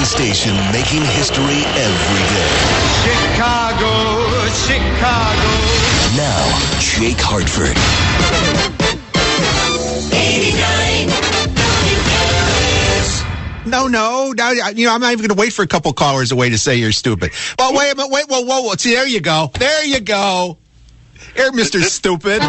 new station making history every day. Chicago, Chicago. Now, Jake Hartford. 89. No. I'm not even going to wait for a couple callers away to say you're stupid. But wait a minute. Whoa. See, there you go. Here, Mr. Stupid.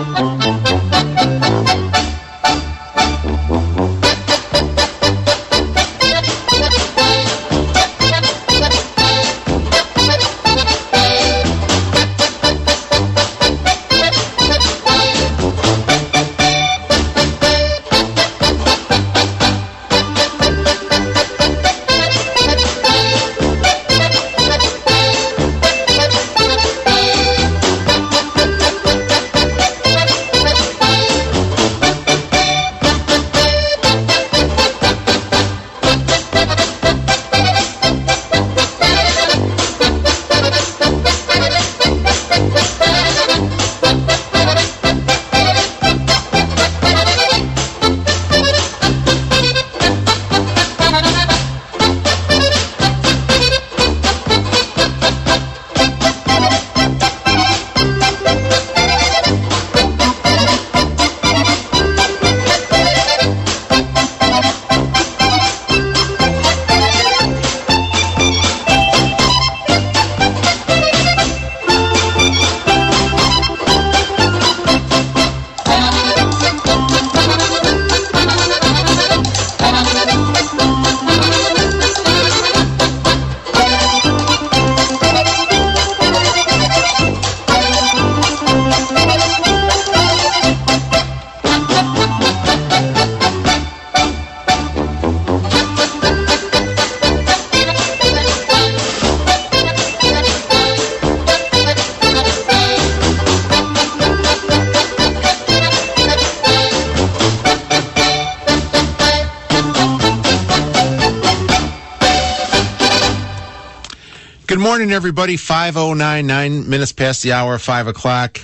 Good morning, everybody. 5:09, 9 minutes past the hour, 5 o'clock.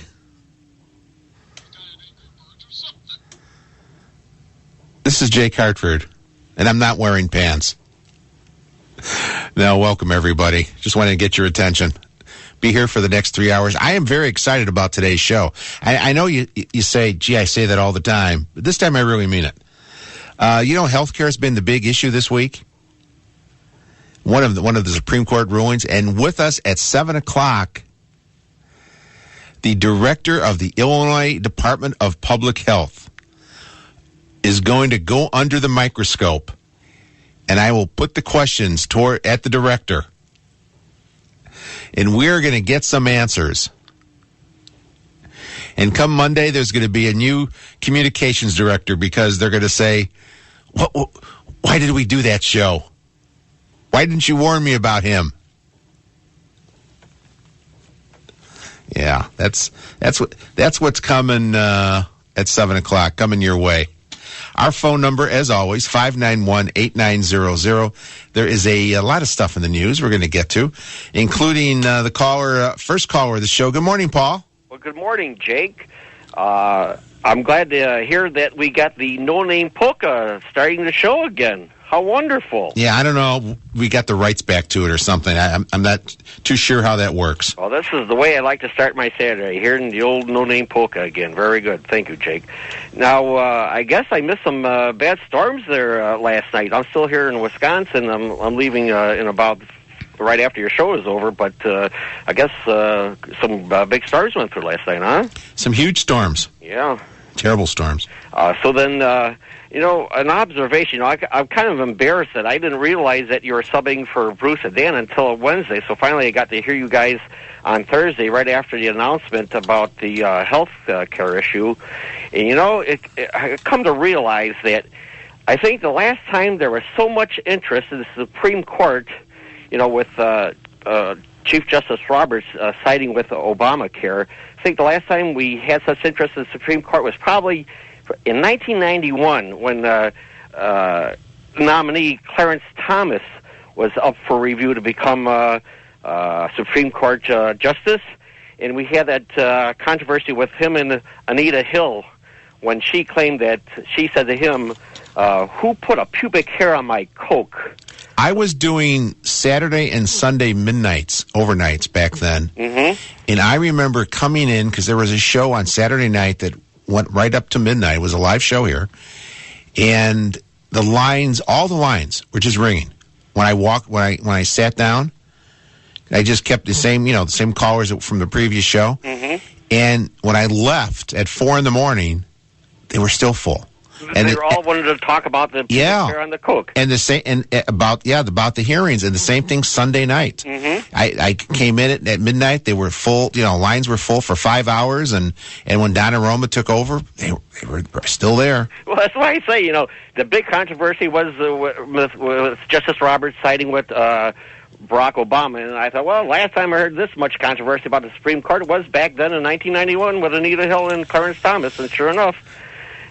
This is Jake Hartford, and I'm not wearing pants. Now, welcome, everybody. Just wanted to get your attention. Be here for the next 3 hours. I am very excited about today's show. I know you say, gee, I say that all the time, but this time I really mean it. Healthcare has been the big issue this week. One of the Supreme Court rulings, and with us at 7 o'clock, the director of the Illinois Department of Public Health is going to go under the microscope, and I will put the questions at the director, and we're going to get some answers. And come Monday, there's going to be a new communications director because they're going to say, why did we do that show? Why didn't you warn me about him? Yeah, that's what's coming at 7 o'clock, coming your way. Our phone number, as always, 591-8900. There is a lot of stuff in the news we're going to get to, including the first caller of the show. Good morning, Paul. Well, good morning, Jake. I'm glad to hear that we got the no-name polka starting the show again. How wonderful. Yeah, I don't know. We got the rights back to it or something. I'm not too sure how that works. Well, this is the way I like to start my Saturday, hearing the old no-name polka again. Very good. Thank you, Jake. Now, I guess I missed some bad storms there last night. I'm still here in Wisconsin. I'm leaving in about right after your show is over, but I guess some big storms went through last night, huh? Some huge storms. Yeah. Terrible storms. So then, an observation. I'm kind of embarrassed that I didn't realize that you were subbing for Bruce and Dan until Wednesday. So finally I got to hear you guys on Thursday right after the announcement about the health care issue. And, I come to realize that I think the last time there was so much interest in the Supreme Court, with Chief Justice Roberts siding with Obamacare, I think the last time we had such interest in the Supreme Court was probably in 1991 when nominee Clarence Thomas was up for review to become Supreme Court justice. And we had that controversy with him and Anita Hill when she claimed that she said to him, who put a pubic hair on my Coke? I was doing Saturday and Sunday midnights, overnights back then. Mm-hmm. And I remember coming in because there was a show on Saturday night that went right up to midnight. It was a live show here. And the lines, all the lines were just ringing. When I sat down, I just kept the same, the same callers from the previous show. Mm-hmm. And when I left at 4 a.m, they were still full. And they were all wanted to talk about the pubic hair on the Coke. And the same, and about the hearings, and the same thing Sunday night. Mm-hmm. I came in at midnight. They were full. Lines were full for 5 hours, and when Donna Roma took over, they were still there. Well, that's why I say the big controversy was with Justice Roberts siding with Barack Obama, and I thought, well, last time I heard this much controversy about the Supreme Court was back then in 1991 with Anita Hill and Clarence Thomas, and sure enough.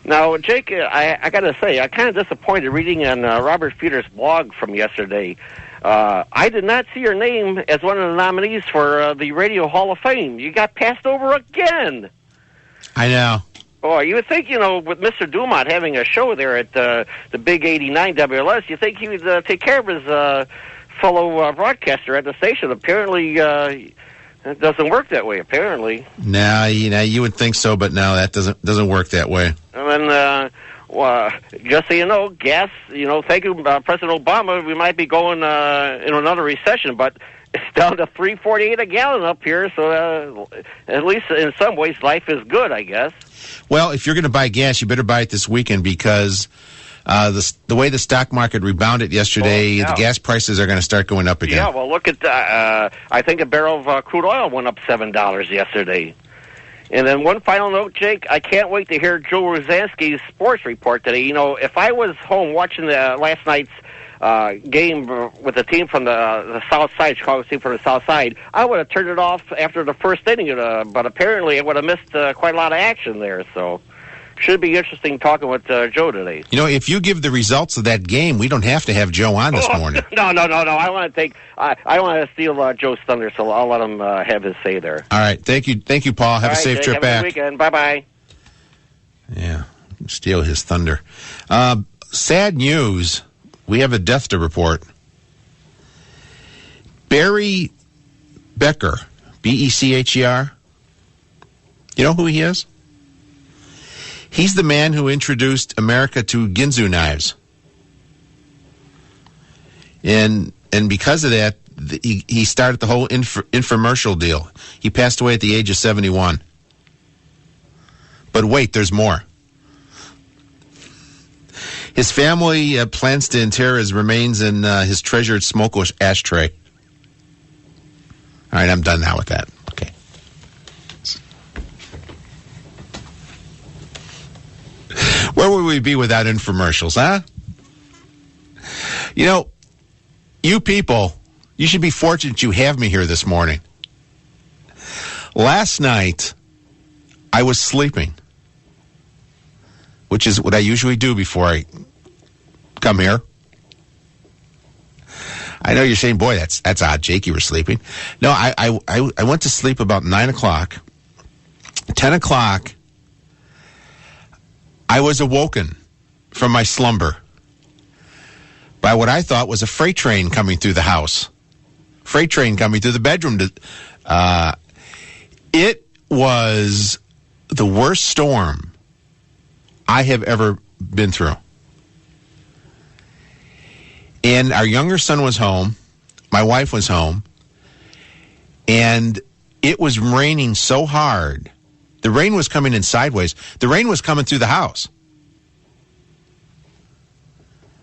Now, Jake, I got to say, I'm kind of disappointed reading on Robert Feder's blog from yesterday. I did not see your name as one of the nominees for the Radio Hall of Fame. You got passed over again. I know. Boy, you would think, with Mr. Dumont having a show there at the Big 89 WLS, you think he would take care of his fellow broadcaster at the station. Apparently, it doesn't work that way, apparently. No, you would think so, but no, that doesn't work that way. And then, just so you know, gas, thank you, President Obama, we might be going in another recession, but it's down to $3.48 a gallon up here, so at least in some ways life is good, I guess. Well, if you're going to buy gas, you better buy it this weekend because the way the stock market rebounded yesterday, the gas prices are going to start going up again. Yeah, well, look at, I think a barrel of crude oil went up $7 yesterday. And then one final note, Jake, I can't wait to hear Joe Rosansky's sports report today. If I was home watching the last night's game with the team from the South Side, Chicago team from the South Side, I would have turned it off after the first inning, but apparently I would have missed quite a lot of action there, so should be interesting talking with Joe today. If you give the results of that game, we don't have to have Joe on this morning. No. I want to steal Joe's thunder, so I'll let him have his say there. All right. Thank you, Paul. Have a safe trip back. Have a good weekend. Bye-bye. Yeah, steal his thunder. Sad news. We have a death to report. Barry Becker, Becher. You know who he is? He's the man who introduced America to Ginsu knives. And because of that, he started the whole infomercial deal. He passed away at the age of 71. But wait, there's more. His family plans to inter his remains in his treasured smokeless ashtray. All right, I'm done now with that. Okay. Where would we be without infomercials, huh? You people, you should be fortunate you have me here this morning. Last night, I was sleeping, which is what I usually do before I come here. I know you're saying, boy, that's odd, Jake, you were sleeping. No, I went to sleep about 9 o'clock. 10 o'clock, I was awoken from my slumber by what I thought was a freight train coming through the house. Freight train coming through the bedroom. It was the worst storm I have ever been through. And our younger son was home. My wife was home. And it was raining so hard. The rain was coming in sideways. The rain was coming through the house.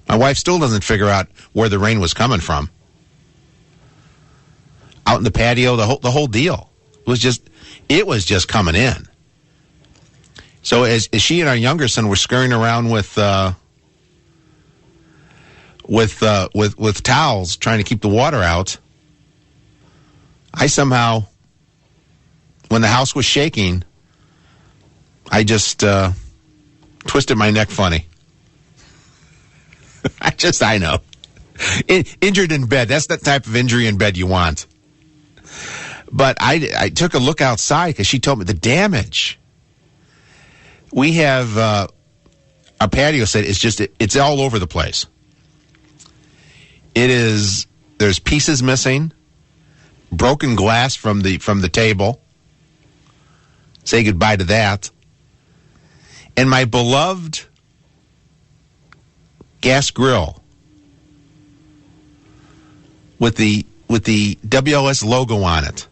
My wife still doesn't figure out where the rain was coming from. Out in the patio, the whole deal. It was just coming in. So as she and our younger son were scurrying around with towels trying to keep the water out, I somehow, when the house was shaking, I just twisted my neck funny. I know. Injured in bed. That's the type of injury in bed you want. But I took a look outside because she told me the damage we have our patio set is just, it's all over the place. There's pieces missing, broken glass from the table. Say goodbye to that. And my beloved gas grill with the WLS logo on it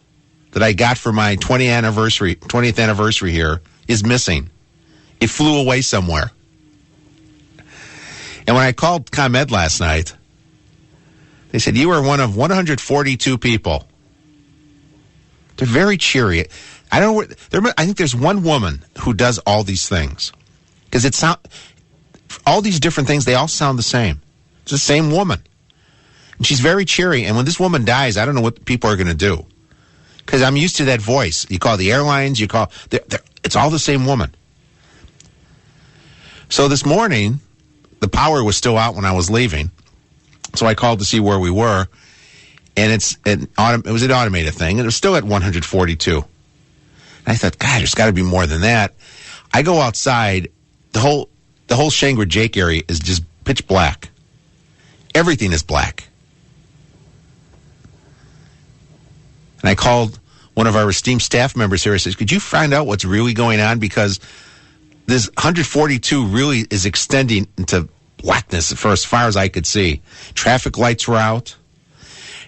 that I got for my 20th anniversary here is missing. It flew away somewhere. And when I called ComEd last night, they said, you are one of 142 people. They're very cheery. I think there's one woman who does all these things. Because all these different things, they all sound the same. It's the same woman. And she's very cheery. And when this woman dies, I don't know what people are going to do. Because I'm used to that voice. You call the airlines, it's all the same woman. So this morning, the power was still out when I was leaving. So I called to see where we were. And it was an automated thing. And it was still at 142. And I thought, God, there's got to be more than that. I go outside. The whole Shangri Jake area is just pitch black. Everything is black. And I called one of our esteemed staff members here. I said, could you find out what's really going on? Because this 142 really is extending into blackness for as far as I could see. Traffic lights were out.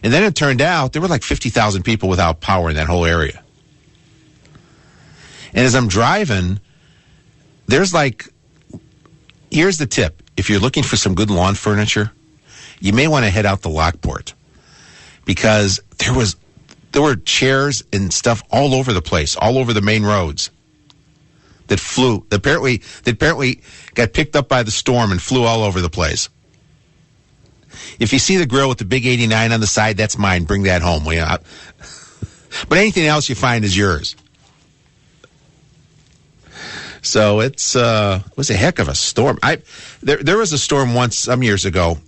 And then it turned out there were like 50,000 people without power in that whole area. And as I'm driving, here's the tip. If you're looking for some good lawn furniture, you may want to head out to Lockport. Because there were chairs and stuff all over the place, all over the main roads that flew. That apparently got picked up by the storm and flew all over the place. If you see the grill with the big 89 on the side, that's mine. Bring that home. But anything else you find is yours. So it was a heck of a storm. There was a storm once some years ago.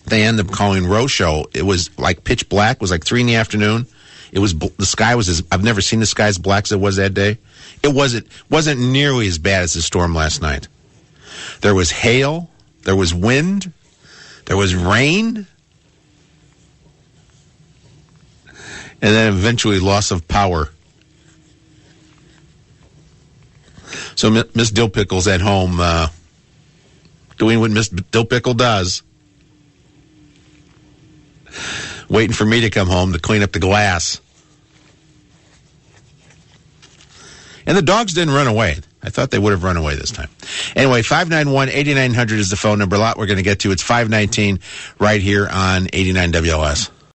They ended up calling Rosho. It was like pitch black. It was like 3 p.m. The sky was I've never seen the sky as black as it was that day. It wasn't nearly as bad as the storm last night. There was hail. There was wind. There was rain. And then eventually loss of power. So Miss Dill Pickle's at home doing what Miss Dill Pickle does. Waiting for me to come home to clean up the glass. And the dogs didn't run away. I thought they would have run away this time. Anyway, 591-8900 is the phone number. A lot we're going to get to. It's 519 right here on 89 WLS.